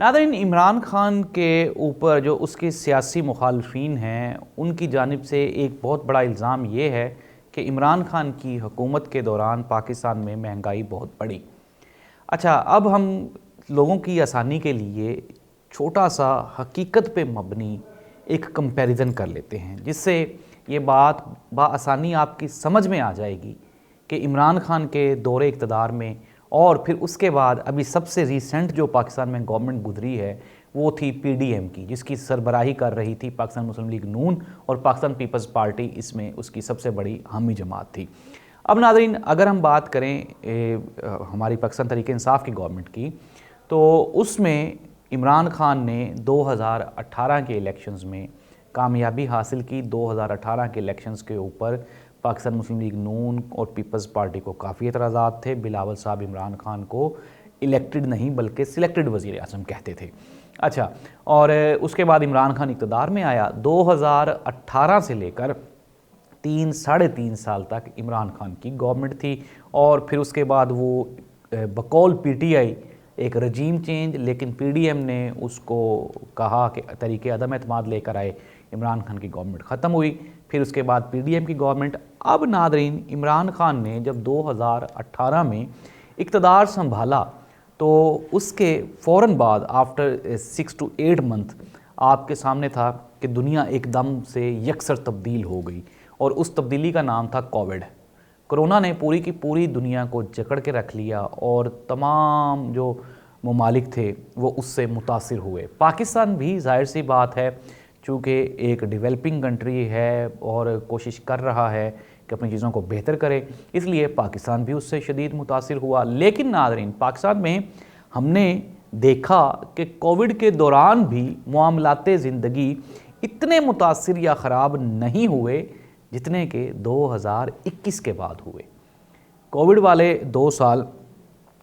ناظرین، عمران خان کے اوپر جو اس کے سیاسی مخالفین ہیں ان کی جانب سے ایک بہت بڑا الزام یہ ہے کہ عمران خان کی حکومت کے دوران پاکستان میں مہنگائی بہت بڑھی۔ اچھا، اب ہم لوگوں کی آسانی کے لیے چھوٹا سا حقیقت پہ مبنی ایک کمپیریزن کر لیتے ہیں، جس سے یہ بات بآسانی آپ کی سمجھ میں آ جائے گی کہ عمران خان کے دور اقتدار میں اور پھر اس کے بعد ابھی سب سے ریسنٹ جو پاکستان میں گورنمنٹ گزری ہے وہ تھی پی ڈی ایم کی، جس کی سربراہی کر رہی تھی پاکستان مسلم لیگ نون، اور پاکستان پیپلز پارٹی اس میں اس کی سب سے بڑی حامی جماعت تھی۔ اب ناظرین، اگر ہم بات کریں ہماری پاکستان تحریک انصاف کی گورنمنٹ کی، تو اس میں عمران خان نے 2018 کے الیکشنز میں کامیابی حاصل کی۔ 2018 کے الیکشنز کے اوپر پاکستان مسلم لیگ نون اور پیپلز پارٹی کو کافی اعتراضات تھے۔ بلاول صاحب عمران خان کو الیکٹڈ نہیں بلکہ سلیکٹڈ وزیر اعظم کہتے تھے۔ اچھا، اور اس کے بعد عمران خان اقتدار میں آیا۔ 2018 سے لے کر ساڑھے تین سال تک عمران خان کی گورنمنٹ تھی، اور پھر اس کے بعد وہ بقول پی ٹی آئی ایک رجیم چینج، لیکن پی ڈی ایم نے اس کو کہا کہ طریقے عدم اعتماد لے کر آئے، عمران خان کی گورنمنٹ ختم ہوئی۔ پھر اس کے بعد پی ڈی ایم کی گورنمنٹ۔ اب ناظرین، عمران خان نے جب 2018 میں اقتدار سنبھالا تو اس کے فوراً بعد آفٹر 6 to 8 month آپ کے سامنے تھا کہ دنیا ایک دم سے یکسر تبدیل ہو گئی، اور اس تبدیلی کا نام تھا کووڈ۔ کرونا نے پوری کی پوری دنیا کو جکڑ کے رکھ لیا، اور تمام جو ممالک تھے وہ اس سے متاثر ہوئے۔ پاکستان بھی ظاہر سی بات ہے، چونکہ ایک ڈیولپنگ کنٹری ہے اور کوشش کر رہا ہے کہ اپنی چیزوں کو بہتر کرے، اس لیے پاکستان بھی اس سے شدید متاثر ہوا۔ لیکن ناظرین، پاکستان میں ہم نے دیکھا کہ کووڈ کے دوران بھی معاملات زندگی اتنے متاثر یا خراب نہیں ہوئے جتنے کہ 2021 کے بعد ہوئے۔ کووڈ والے 2 سال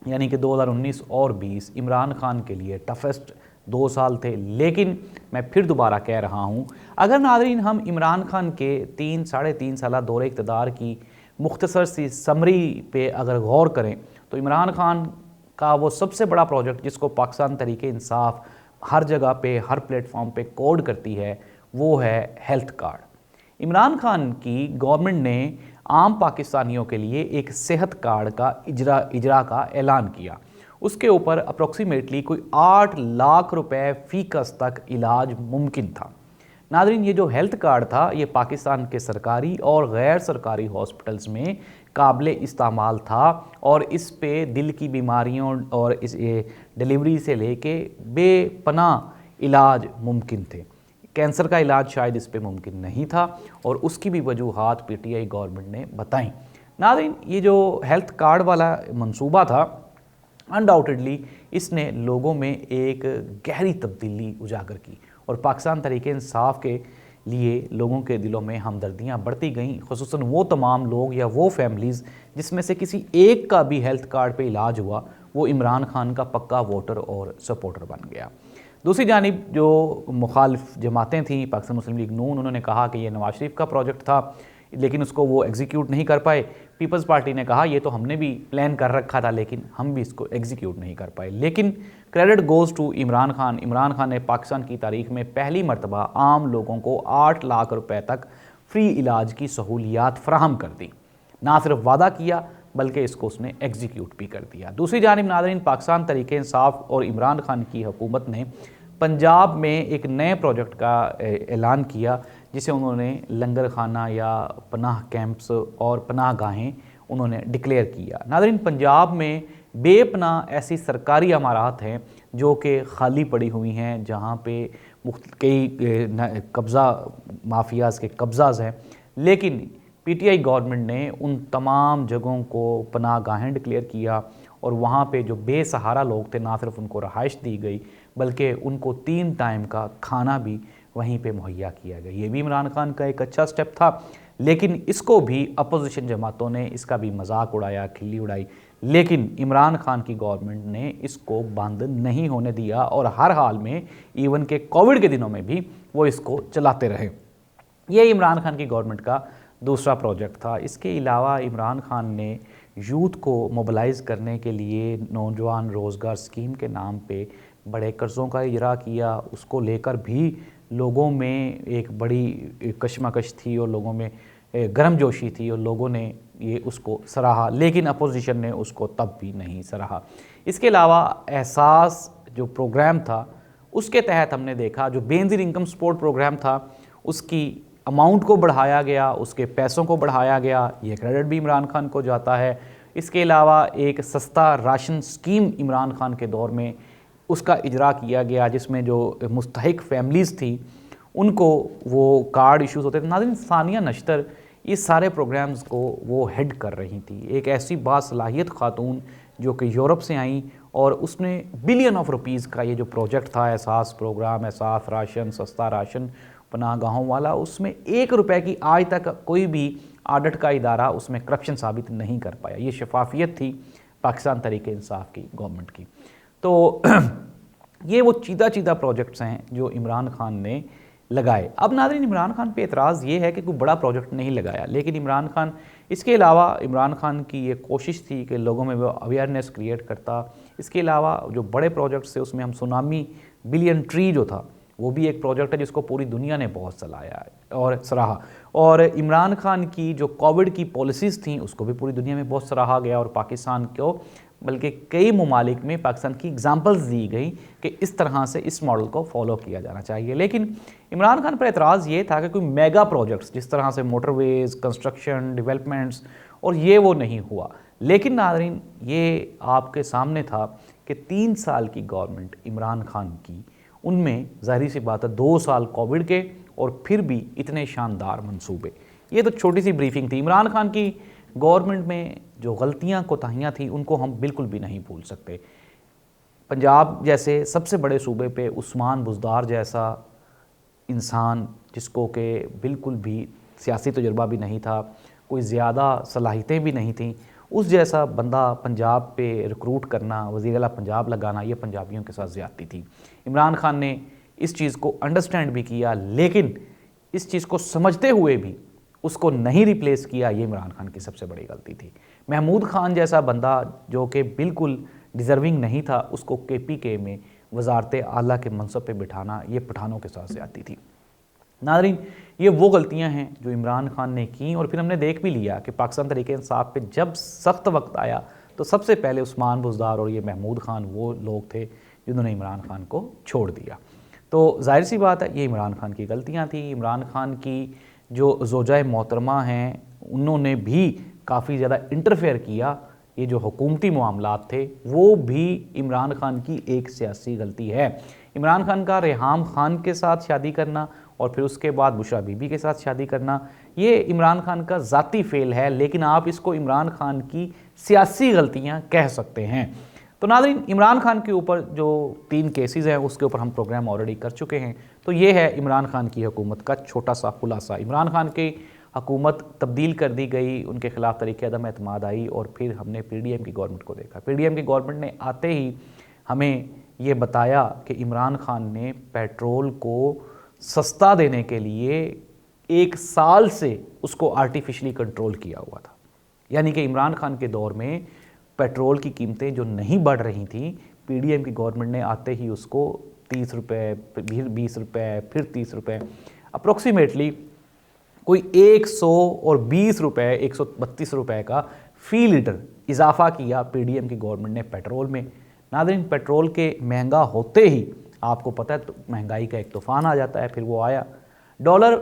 یعنی کہ 2019 اور 20 عمران خان کے لیے ٹفسٹ 2 سال تھے، لیکن میں پھر دوبارہ کہہ رہا ہوں، اگر ناظرین ہم عمران خان کے ساڑھے تین سالہ دور اقتدار کی مختصر سی سمری پہ اگر غور کریں تو عمران خان کا وہ سب سے بڑا پروجیکٹ جس کو پاکستان تحریک انصاف ہر جگہ پہ ہر پلیٹ فارم پہ کوڈ کرتی ہے وہ ہے ہیلتھ کارڈ۔ عمران خان کی گورنمنٹ نے عام پاکستانیوں کے لیے ایک صحت کارڈ کا اجرا کا اعلان کیا۔ اس کے اوپر اپروکسیمیٹلی کوئی 8 لاکھ روپے فی کس تک علاج ممکن تھا۔ ناظرین، یہ جو ہیلتھ کارڈ تھا یہ پاکستان کے سرکاری اور غیر سرکاری ہاسپٹلز میں قابل استعمال تھا، اور اس پہ دل کی بیماریوں اور اس ڈیلیوری سے لے کے بے پناہ علاج ممکن تھے۔ کینسر کا علاج شاید اس پہ ممکن نہیں تھا، اور اس کی بھی وجوہات پی ٹی آئی گورنمنٹ نے بتائیں۔ ناظرین، یہ جو ہیلتھ کارڈ والا منصوبہ تھا انڈاؤٹڈلی اس نے لوگوں میں ایک گہری تبدیلی اجاگر کی، اور پاکستان تحریک انصاف کے لیے لوگوں کے دلوں میں ہمدردیاں بڑھتی گئیں، خصوصاً وہ تمام لوگ یا وہ فیملیز جس میں سے کسی ایک کا بھی ہیلتھ کارڈ پہ علاج ہوا وہ عمران خان کا پکا ووٹر اور سپورٹر بن گیا۔ دوسری جانب جو مخالف جماعتیں تھیں، پاکستان مسلم لیگ نون، انہوں نے کہا کہ یہ نواز شریف کا پروجیکٹ تھا لیکن اس کو وہ ایگزیکیوٹ نہیں کر پائے۔ پیپلز پارٹی نے کہا یہ تو ہم نے بھی پلان کر رکھا تھا لیکن ہم بھی اس کو ایگزیکیوٹ نہیں کر پائے۔ لیکن credit goes to Imran Khan. Imran Khan نے پاکستان کی تاریخ میں پہلی مرتبہ عام لوگوں کو 8 لاکھ روپے تک فری علاج کی سہولیات فراہم کر دی۔ نہ صرف وعدہ کیا بلکہ اس کو اس نے ایگزیکیوٹ بھی کر دیا۔ دوسری جانب ناظرین، پاکستان تحریک انصاف اور عمران خان کی حکومت نے پنجاب میں ایک نئے پروجیکٹ کا اعلان کیا جسے انہوں نے لنگر خانہ یا پناہ کیمپس اور پناہ گاہیں انہوں نے ڈکلیئر کیا۔ ناظرین، پنجاب میں بے پناہ ایسی سرکاری عمارات ہیں جو کہ خالی پڑی ہوئی ہیں، جہاں پہ کئی قبضہ مافیاز کے قبضاز ہیں، لیکن پی ٹی آئی گورنمنٹ نے ان تمام جگہوں کو پناہ گاہیں ڈکلیئر کیا، اور وہاں پہ جو بے سہارا لوگ تھے نہ صرف ان کو رہائش دی گئی بلکہ ان کو 3 ٹائم کا کھانا بھی وہیں پہ مہیا کیا گیا۔ یہ بھی عمران خان کا ایک اچھا سٹیپ تھا، لیکن اس کو بھی اپوزیشن جماعتوں نے اس کا بھی مذاق اڑایا، کھلی اڑائی، لیکن عمران خان کی گورنمنٹ نے اس کو بند نہیں ہونے دیا، اور ہر حال میں ایون کہ کووڈ کے دنوں میں بھی وہ اس کو چلاتے رہے۔ یہ عمران خان کی گورنمنٹ کا دوسرا پروجیکٹ تھا۔ اس کے علاوہ عمران خان نے یوتھ کو موبلائز کرنے کے لیے نوجوان روزگار اسکیم کے نام پہ بڑے قرضوں کا اجرا کیا، اس کو لے کر بھی لوگوں میں ایک بڑی کشمکش تھی اور لوگوں میں گرم جوشی تھی اور لوگوں نے یہ اس کو سراہا، لیکن اپوزیشن نے اس کو تب بھی نہیں سراہا۔ اس کے علاوہ احساس جو پروگرام تھا اس کے تحت ہم نے دیکھا جو بے نظیر انکم سپورٹ پروگرام تھا اس کی اماؤنٹ کو بڑھایا گیا، اس کے پیسوں کو بڑھایا گیا، یہ کریڈٹ بھی عمران خان کو جاتا ہے۔ اس کے علاوہ ایک سستا راشن سکیم عمران خان کے دور میں اس کا اجرا کیا گیا، جس میں جو مستحق فیملیز تھی ان کو وہ کارڈ ایشوز ہوتے تھے۔ ناظرین، ثانیہ نشتر یہ سارے پروگرامز کو وہ ہیڈ کر رہی تھی، ایک ایسی باصلاحیت خاتون جو کہ یورپ سے آئیں، اور اس نے بلین آف روپیز کا یہ جو پروجیکٹ تھا احساس پروگرام، احساس راشن، سستا راشن پناہ گاہوں والا، اس میں 1 روپے کی آج تک کوئی بھی آڈٹ کا ادارہ اس میں کرپشن ثابت نہیں کر پایا۔ یہ شفافیت تھی پاکستان تحریک انصاف کی گورنمنٹ کی۔ تو یہ وہ چیدہ پروجیکٹس ہیں جو عمران خان نے لگائے۔ اب ناظرین، عمران خان پہ اعتراض یہ ہے کہ کوئی بڑا پروجیکٹ نہیں لگایا، لیکن عمران خان اس کے علاوہ عمران خان کی یہ کوشش تھی کہ لوگوں میں وہ اویئرنیس کریٹ کرتا۔ اس کے علاوہ جو بڑے پروجیکٹس تھے اس میں ہم سونامی بلین ٹری جو تھا وہ بھی ایک پروجیکٹ ہے جس کو پوری دنیا نے بہت سراہا اور سراہا، اور عمران خان کی جو کووڈ کی پالیسیز تھیں اس کو بھی پوری دنیا میں بہت سراہا گیا، اور پاکستان کو بلکہ کئی ممالک میں پاکستان کی اگزامپلز دی گئی کہ اس طرح سے اس ماڈل کو فالو کیا جانا چاہیے۔ لیکن عمران خان پر اعتراض یہ تھا کہ کوئی میگا پروجیکٹس جس طرح سے موٹر ویز، کنسٹرکشن، ڈیولپمنٹس، اور یہ وہ نہیں ہوا۔ لیکن ناظرین، یہ آپ کے سامنے تھا کہ 3 سال کی گورنمنٹ عمران خان کی، ان میں ظاہری سی بات ہے 2 سال کووڈ کے، اور پھر بھی اتنے شاندار منصوبے۔ یہ تو چھوٹی سی بریفنگ تھی۔ عمران خان کی گورنمنٹ میں جو غلطیاں کوتاہیاں تھیں ان کو ہم بالکل بھی نہیں بھول سکتے۔ پنجاب جیسے سب سے بڑے صوبے پہ عثمان بزدار جیسا انسان، جس کو کہ بالکل بھی سیاسی تجربہ بھی نہیں تھا، کوئی زیادہ صلاحیتیں بھی نہیں تھیں، اس جیسا بندہ پنجاب پہ ریکروٹ کرنا، وزیر اعلیٰ پنجاب لگانا، یہ پنجابیوں کے ساتھ زیادتی تھی۔ عمران خان نے اس چیز کو انڈرسٹینڈ بھی کیا، لیکن اس چیز کو سمجھتے ہوئے بھی اس کو نہیں ریپلیس کیا، یہ عمران خان کی سب سے بڑی غلطی تھی۔ محمود خان جیسا بندہ جو کہ بالکل ڈیزرونگ نہیں تھا، اس کو KPK میں وزارت اعلیٰ کے منصب پہ بٹھانا، یہ پٹھانوں کے ساتھ زیادتی تھی۔ ناظرین، یہ وہ غلطیاں ہیں جو عمران خان نے کیں، اور پھر ہم نے دیکھ بھی لیا کہ پاکستان تحریک انصاف پہ جب سخت وقت آیا تو سب سے پہلے عثمان بزدار اور یہ محمود خان وہ لوگ تھے جنہوں نے عمران خان کو چھوڑ دیا۔ تو ظاہر سی بات ہے یہ عمران خان کی غلطیاں تھیں۔ عمران خان کی جو زوجہ محترمہ ہیں انہوں نے بھی کافی زیادہ انٹرفیئر کیا۔ یہ جو حکومتی معاملات تھے وہ بھی عمران خان کی ایک سیاسی غلطی ہے۔ عمران خان کا ریحام خان کے ساتھ شادی کرنا اور پھر اس کے بعد بشرا بی بی کے ساتھ شادی کرنا، یہ عمران خان کا ذاتی فعل ہے، لیکن آپ اس کو عمران خان کی سیاسی غلطیاں کہہ سکتے ہیں۔ تو ناظرین، عمران خان کے اوپر جو 3 کیسز ہیں اس کے اوپر ہم پروگرام آلریڈی کر چکے ہیں۔ تو یہ ہے عمران خان کی حکومت کا چھوٹا سا خلاصہ۔ عمران خان کی حکومت تبدیل کر دی گئی، ان کے خلاف تحریک عدم اعتماد آئی، اور پھر ہم نے PDM کی گورنمنٹ کو دیکھا۔ PDM کی گورنمنٹ نے آتے ہی ہمیں یہ بتایا کہ عمران خان نے پیٹرول کو سستا دینے کے لیے 1 سال سے اس کو آرٹیفیشلی کنٹرول کیا ہوا تھا۔ یعنی کہ عمران خان کے دور میں پیٹرول کی قیمتیں جو نہیں بڑھ رہی تھیں، PDM کی گورنمنٹ نے آتے ہی اس کو 30 روپے، پھر 20 روپے، پھر 30 روپے، اپروکسیمیٹلی کوئی 120 روپے، 132 روپے کا فی لیٹر اضافہ کیا PDM کی گورنمنٹ نے پیٹرول میں۔ ناظرین، پیٹرول کے مہنگا ہوتے ہی آپ کو پتہ ہے تو مہنگائی کا ایک طوفان آ جاتا ہے، پھر وہ آیا۔ ڈالر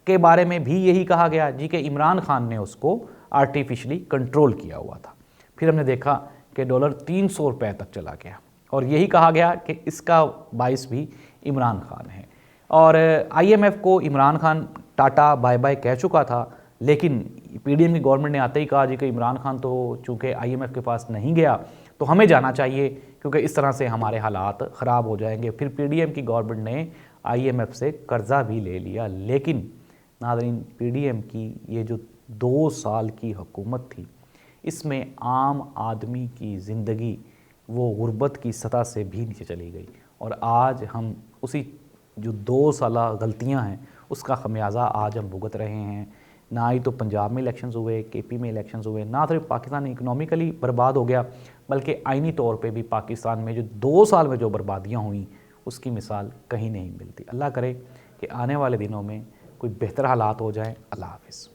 کے بارے میں بھی یہی کہا گیا جی کہ عمران خان نے اس کو آرٹیفیشلی کنٹرول کیا ہوا تھا۔ پھر ہم نے دیکھا کہ ڈالر 300 روپے تک چلا گیا، اور یہی کہا گیا کہ اس کا باعث بھی عمران خان ہے۔ اور IMF کو Imran Khan tata bye bye کہہ چکا تھا، لیکن PDM کی گورنمنٹ نے آتے ہی کہا جی کہ عمران خان تو چونکہ IMF کے پاس نہیں گیا تو ہمیں جانا چاہیے، کیونکہ اس طرح سے ہمارے حالات خراب ہو جائیں گے۔ پھر PDM کی گورنمنٹ نے IMF سے قرضہ بھی لے لیا، لیکن ناظرین PDM کی یہ جو 2 سال کی حکومت تھی، اس میں عام آدمی کی زندگی وہ غربت کی سطح سے بھی نیچے چلی گئی، اور آج ہم اسی جو 2 سالہ غلطیاں ہیں اس کا خمیازہ آج ہم بھگت رہے ہیں۔ نہ ہی تو پنجاب میں الیکشنز ہوئے، کے پی میں الیکشنز ہوئے، نہ صرف پاکستان اکنومیکلی برباد ہو گیا بلکہ آئینی طور پہ بھی پاکستان میں جو 2 سال میں جو بربادیاں ہوئیں اس کی مثال کہیں نہیں ملتی۔ اللہ کرے کہ آنے والے دنوں میں کوئی بہتر حالات ہو جائیں۔ اللہ حافظ۔